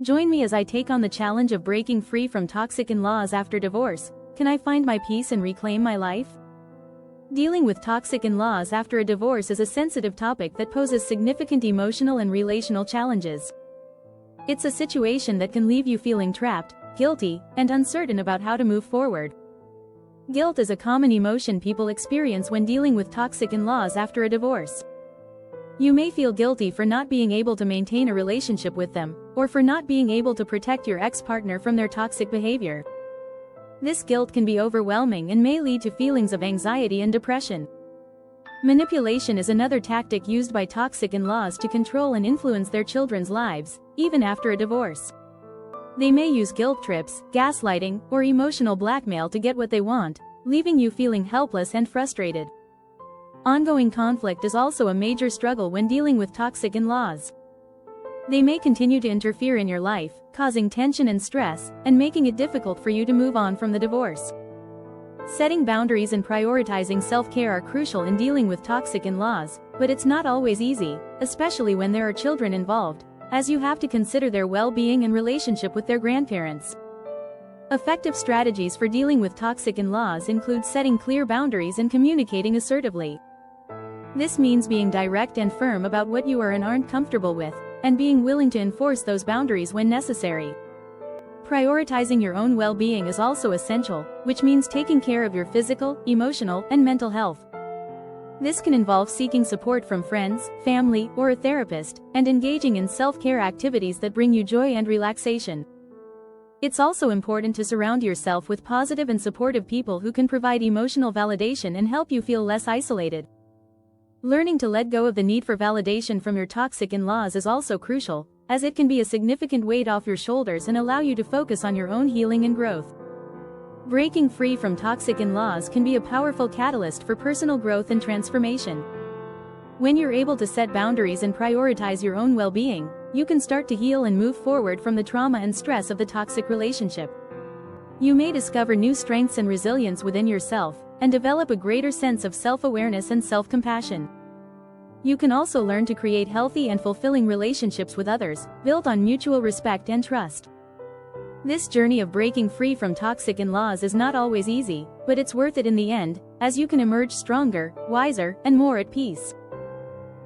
Join me as I take on the challenge of breaking free from toxic in-laws after divorce. Can I find my peace and reclaim my life? Dealing with toxic in-laws after a divorce is a sensitive topic that poses significant emotional and relational challenges. It's a situation that can leave you feeling trapped, guilty, and uncertain about how to move forward. Guilt is a common emotion people experience when dealing with toxic in-laws after a divorce. You may feel guilty for not being able to maintain a relationship with them, or for not being able to protect your ex-partner from their toxic behavior. This guilt can be overwhelming and may lead to feelings of anxiety and depression. Manipulation is another tactic used by toxic in-laws to control and influence their children's lives, even after a divorce. They may use guilt trips, gaslighting, or emotional blackmail to get what they want, leaving you feeling helpless and frustrated. Ongoing conflict is also a major struggle when dealing with toxic in-laws. They may continue to interfere in your life, causing tension and stress, and making it difficult for you to move on from the divorce. Setting boundaries and prioritizing self-care are crucial in dealing with toxic in-laws, but it's not always easy, especially when there are children involved, as you have to consider their well-being and relationship with their grandparents. Effective strategies for dealing with toxic in-laws include setting clear boundaries and communicating assertively. This means being direct and firm about what you are and aren't comfortable with, and being willing to enforce those boundaries when necessary. Prioritizing your own well-being is also essential, which means taking care of your physical, emotional, and mental health. This can involve seeking support from friends, family, or a therapist, and engaging in self-care activities that bring you joy and relaxation. It's also important to surround yourself with positive and supportive people who can provide emotional validation and help you feel less isolated. Learning to let go of the need for validation from your toxic in-laws is also crucial, as it can be a significant weight off your shoulders and allow you to focus on your own healing and growth. Breaking free from toxic in-laws can be a powerful catalyst for personal growth and transformation. When you're able to set boundaries and prioritize your own well-being, you can start to heal and move forward from the trauma and stress of the toxic relationship. You may discover new strengths and resilience within yourself, and develop a greater sense of self-awareness and self-compassion. You can also learn to create healthy and fulfilling relationships with others, built on mutual respect and trust. This journey of breaking free from toxic in-laws is not always easy, but it's worth it in the end, as you can emerge stronger, wiser, and more at peace.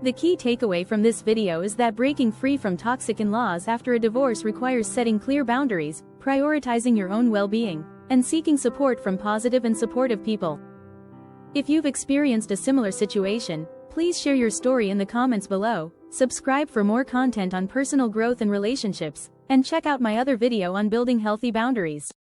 The key takeaway from this video is that breaking free from toxic in-laws after a divorce requires setting clear boundaries, prioritizing your own well-being, and seeking support from positive and supportive people. If you've experienced a similar situation, please share your story in the comments below, subscribe for more content on personal growth and relationships, and check out my other video on building healthy boundaries.